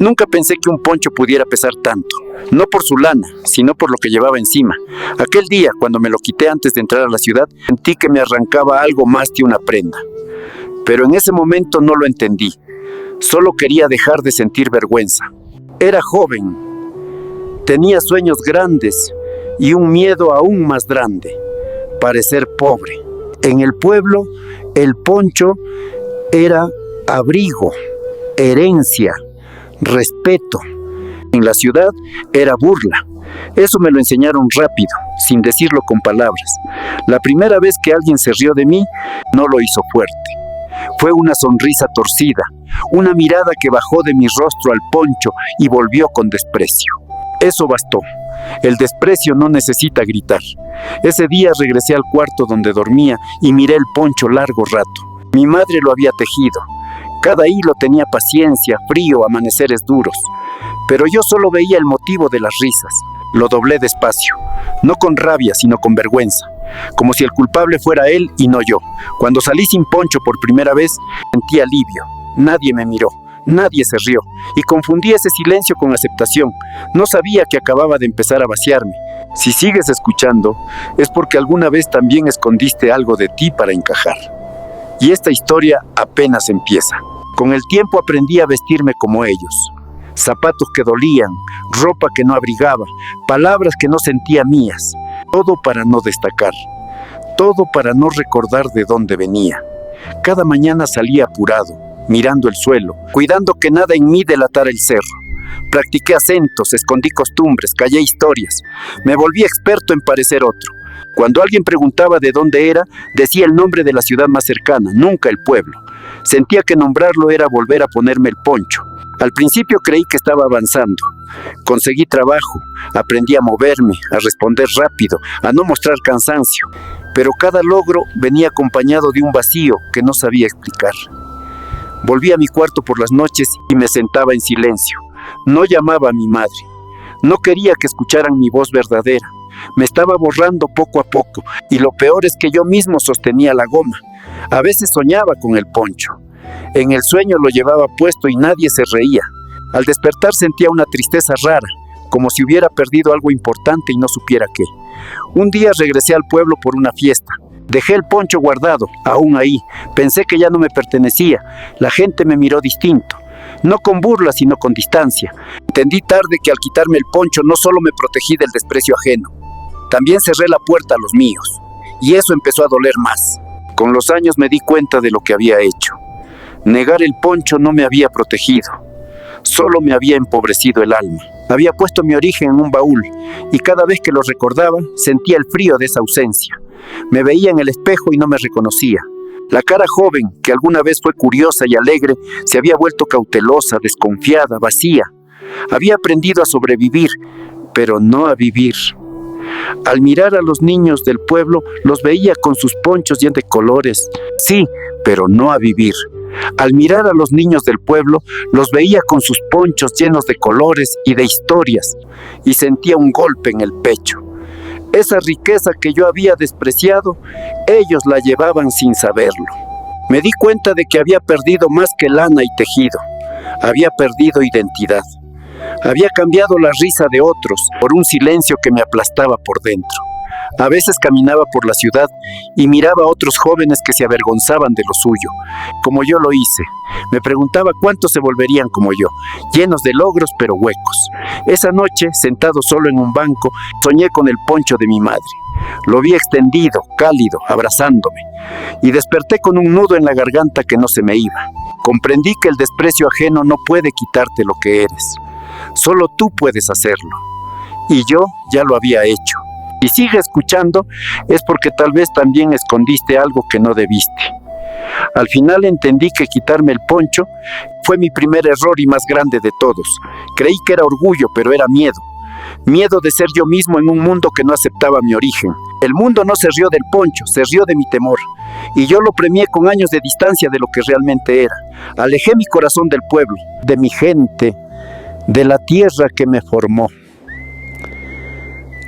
Nunca pensé que un poncho pudiera pesar tanto, no por su lana, sino por lo que llevaba encima. Aquel día, cuando me lo quité antes de entrar a la ciudad, sentí que me arrancaba algo más que una prenda. Pero en ese momento no lo entendí. Solo quería dejar de sentir vergüenza. Era joven, tenía sueños grandes y un miedo aún más grande: parecer pobre. En el pueblo, el poncho era abrigo, herencia, respeto. En la ciudad era burla. Eso me lo enseñaron rápido, sin decirlo con palabras. La primera vez que alguien se rió de mí, no lo hizo fuerte. Fue una sonrisa torcida, una mirada que bajó de mi rostro al poncho y volvió con desprecio. Eso bastó. El desprecio no necesita gritar. Ese día regresé al cuarto donde dormía y miré el poncho largo rato. Mi madre lo había tejido. Cada hilo tenía paciencia, frío, amaneceres duros. Pero yo solo veía el motivo de las risas. Lo doblé despacio, no con rabia, sino con vergüenza, como si el culpable fuera él y no yo. Cuando salí sin poncho por primera vez, sentí alivio. Nadie me miró, nadie se rió, y confundí ese silencio con aceptación. No sabía que acababa de empezar a vaciarme. Si sigues escuchando, es porque alguna vez también escondiste algo de ti para encajar. Y esta historia apenas empieza. Con el tiempo aprendí a vestirme como ellos. Zapatos que dolían, ropa que no abrigaba, palabras que no sentía mías. Todo para no destacar, todo para no recordar de dónde venía. Cada mañana salía apurado, mirando el suelo, cuidando que nada en mí delatara el cerro. Practiqué acentos, escondí costumbres, callé historias. Me volví experto en parecer otro. Cuando alguien preguntaba de dónde era, decía el nombre de la ciudad más cercana, nunca el pueblo. Sentía que nombrarlo era volver a ponerme el poncho. Al principio creí que estaba avanzando. Conseguí trabajo, aprendí a moverme, a responder rápido, a no mostrar cansancio. Pero cada logro venía acompañado de un vacío que no sabía explicar. Volví a mi cuarto por las noches y me sentaba en silencio. No llamaba a mi madre. No quería que escucharan mi voz verdadera. Me estaba borrando poco a poco, y lo peor es que yo mismo sostenía la goma. A veces soñaba con el poncho. En el sueño lo llevaba puesto y nadie se reía. Al despertar sentía una tristeza rara, como si hubiera perdido algo importante y no supiera qué. Un día regresé al pueblo por una fiesta. Dejé el poncho guardado, aún ahí. Pensé que ya no me pertenecía. La gente me miró distinto. No con burla, sino con distancia. Entendí tarde que al quitarme el poncho no solo me protegí del desprecio ajeno, también cerré la puerta a los míos. Y eso empezó a doler más. Con los años me di cuenta de lo que había hecho. Negar el poncho no me había protegido, solo me había empobrecido el alma. Había puesto mi origen en un baúl, y cada vez que lo recordaba, sentía el frío de esa ausencia. Me veía en el espejo y no me reconocía. La cara joven, que alguna vez fue curiosa y alegre, se había vuelto cautelosa, desconfiada, vacía. Había aprendido a sobrevivir, pero no a vivir. Al mirar a los niños del pueblo, los veía con sus ponchos llenos de colores. Sí, pero no a vivir. Al mirar a los niños del pueblo, los veía con sus ponchos llenos de colores y de historias, y sentía un golpe en el pecho. Esa riqueza que yo había despreciado, ellos la llevaban sin saberlo. Me di cuenta de que había perdido más que lana y tejido. Había perdido identidad. Había cambiado la risa de otros por un silencio que me aplastaba por dentro. A veces caminaba por la ciudad y miraba a otros jóvenes que se avergonzaban de lo suyo, como yo lo hice. Me preguntaba cuántos se volverían como yo, llenos de logros pero huecos. Esa noche, sentado solo en un banco, soñé con el poncho de mi madre. Lo vi extendido, cálido, abrazándome, y desperté con un nudo en la garganta que no se me iba. Comprendí que el desprecio ajeno no puede quitarte lo que eres. Solo tú puedes hacerlo. Y yo ya lo había hecho. Si sigue escuchando, es porque tal vez también escondiste algo que no debiste. Al final entendí que quitarme el poncho fue mi primer error y más grande de todos. Creí que era orgullo, pero era miedo. Miedo de ser yo mismo en un mundo que no aceptaba mi origen. El mundo no se rió del poncho, se rió de mi temor. Y yo lo premié con años de distancia de lo que realmente era. Alejé mi corazón del pueblo, de mi gente, de la tierra que me formó.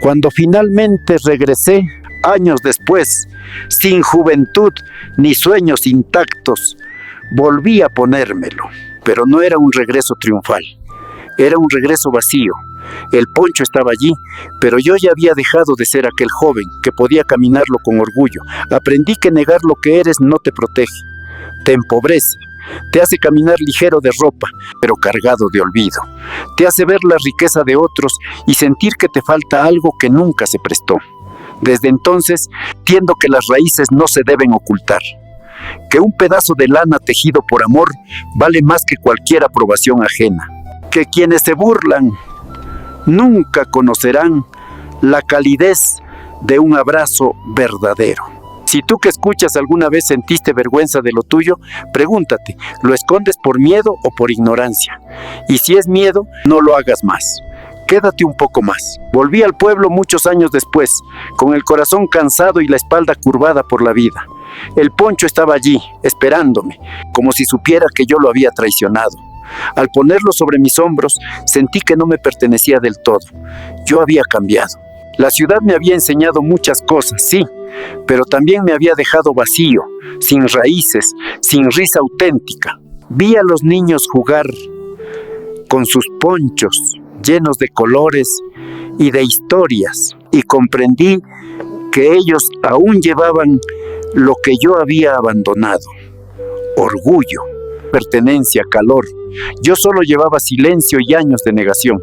Cuando finalmente regresé, años después, sin juventud ni sueños intactos, volví a ponérmelo. Pero no era un regreso triunfal. Era un regreso vacío. El poncho estaba allí, pero yo ya había dejado de ser aquel joven que podía caminarlo con orgullo. Aprendí que negar lo que eres no te protege, te empobrece, te hace caminar ligero de ropa, pero cargado de olvido. Te hace ver la riqueza de otros y sentir que te falta algo que nunca se prestó. Desde entonces, entiendo que las raíces no se deben ocultar, que un pedazo de lana tejido por amor vale más que cualquier aprobación ajena, que quienes se burlan nunca conocerán la calidez de un abrazo verdadero. Si tú que escuchas alguna vez sentiste vergüenza de lo tuyo, pregúntate, ¿lo escondes por miedo o por ignorancia? Y si es miedo, no lo hagas más. Quédate un poco más. Volví al pueblo muchos años después, con el corazón cansado y la espalda curvada por la vida. El poncho estaba allí, esperándome, como si supiera que yo lo había traicionado. Al ponerlo sobre mis hombros, sentí que no me pertenecía del todo. Yo había cambiado. La ciudad me había enseñado muchas cosas, sí, pero también me había dejado vacío, sin raíces, sin risa auténtica. Vi a los niños jugar con sus ponchos llenos de colores y de historias, y comprendí que ellos aún llevaban lo que yo había abandonado: orgullo, pertenencia, calor. Yo solo llevaba silencio y años de negación.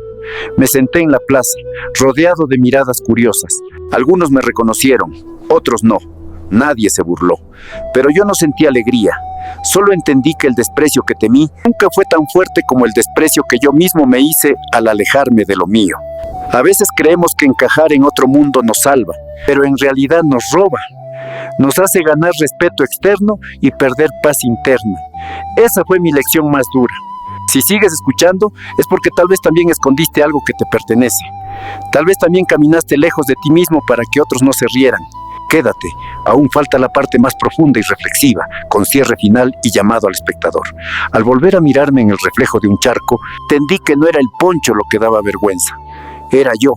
Me senté en la plaza, rodeado de miradas curiosas. Algunos me reconocieron, otros no. Nadie se burló. Pero yo no sentí alegría. Solo entendí que el desprecio que temí nunca fue tan fuerte como el desprecio que yo mismo me hice al alejarme de lo mío. A veces creemos que encajar en otro mundo nos salva, pero en realidad nos roba. Nos hace ganar respeto externo y perder paz interna. Esa fue mi lección más dura. Si sigues escuchando, es porque tal vez también escondiste algo que te pertenece. Tal vez también caminaste lejos de ti mismo para que otros no se rieran. Quédate, aún falta la parte más profunda y reflexiva, con cierre final y llamado al espectador. Al volver a mirarme en el reflejo de un charco, entendí que no era el poncho lo que daba vergüenza. Era yo.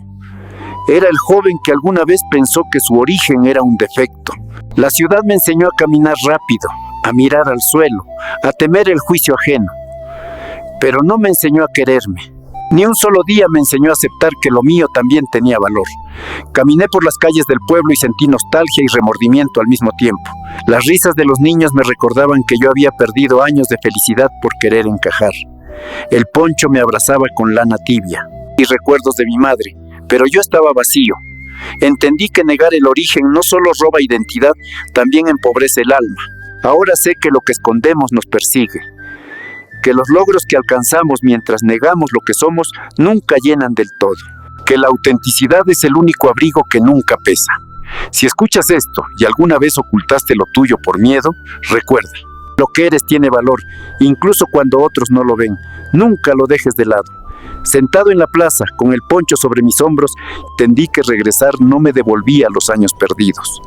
Era el joven que alguna vez pensó que su origen era un defecto. La ciudad me enseñó a caminar rápido, a mirar al suelo, a temer el juicio ajeno. Pero no me enseñó a quererme. Ni un solo día me enseñó a aceptar que lo mío también tenía valor. Caminé por las calles del pueblo y sentí nostalgia y remordimiento al mismo tiempo. Las risas de los niños me recordaban que yo había perdido años de felicidad por querer encajar. El poncho me abrazaba con lana tibia y recuerdos de mi madre, pero yo estaba vacío. Entendí que negar el origen no solo roba identidad, también empobrece el alma. Ahora sé que lo que escondemos nos persigue, que los logros que alcanzamos mientras negamos lo que somos nunca llenan del todo, que la autenticidad es el único abrigo que nunca pesa. Si escuchas esto y alguna vez ocultaste lo tuyo por miedo, recuerda, lo que eres tiene valor, incluso cuando otros no lo ven. Nunca lo dejes de lado. Sentado en la plaza, con el poncho sobre mis hombros, entendí que regresar no me devolvía los años perdidos,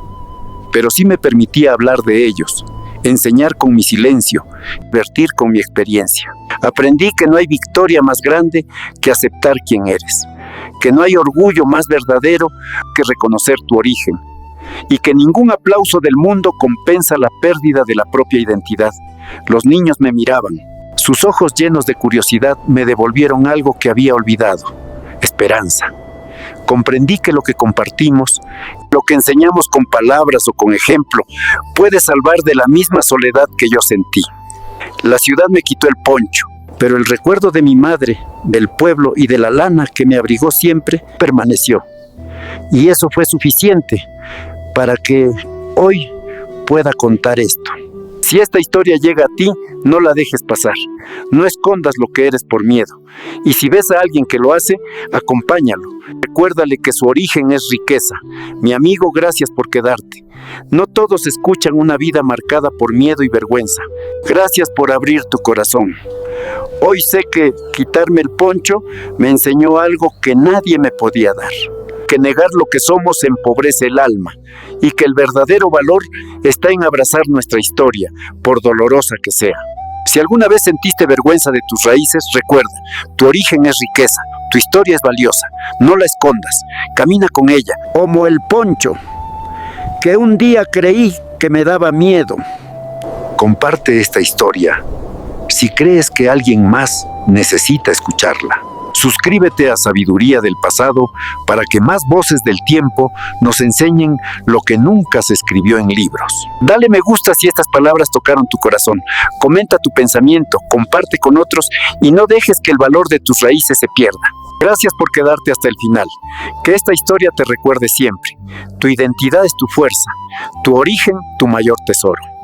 pero sí me permitía hablar de ellos, enseñar con mi silencio, divertir con mi experiencia. Aprendí que no hay victoria más grande que aceptar quién eres, que no hay orgullo más verdadero que reconocer tu origen, y que ningún aplauso del mundo compensa la pérdida de la propia identidad. Los niños me miraban. Sus ojos llenos de curiosidad me devolvieron algo que había olvidado: esperanza. Comprendí que lo que compartimos, lo que enseñamos con palabras o con ejemplo, puede salvar de la misma soledad que yo sentí. La ciudad me quitó el poncho, pero el recuerdo de mi madre, del pueblo y de la lana que me abrigó siempre permaneció. Y eso fue suficiente para que hoy pueda contar esto. Si esta historia llega a ti, no la dejes pasar. No escondas lo que eres por miedo. Y si ves a alguien que lo hace, acompáñalo. Recuérdale que su origen es riqueza. Mi amigo, gracias por quedarte. No todos escuchan una vida marcada por miedo y vergüenza. Gracias por abrir tu corazón. Hoy sé que quitarme el poncho me enseñó algo que nadie me podía dar. Que negar lo que somos empobrece el alma, y que el verdadero valor está en abrazar nuestra historia, por dolorosa que sea. Si alguna vez sentiste vergüenza de tus raíces, recuerda, tu origen es riqueza, tu historia es valiosa, no la escondas, camina con ella, como el poncho, que un día creí que me daba miedo. Comparte esta historia si crees que alguien más necesita escucharla. Suscríbete a Sabiduría del Pasado para que más voces del tiempo nos enseñen lo que nunca se escribió en libros. Dale me gusta si estas palabras tocaron tu corazón. Comenta tu pensamiento, comparte con otros y no dejes que el valor de tus raíces se pierda. Gracias por quedarte hasta el final. Que esta historia te recuerde siempre. Tu identidad es tu fuerza, tu origen, tu mayor tesoro.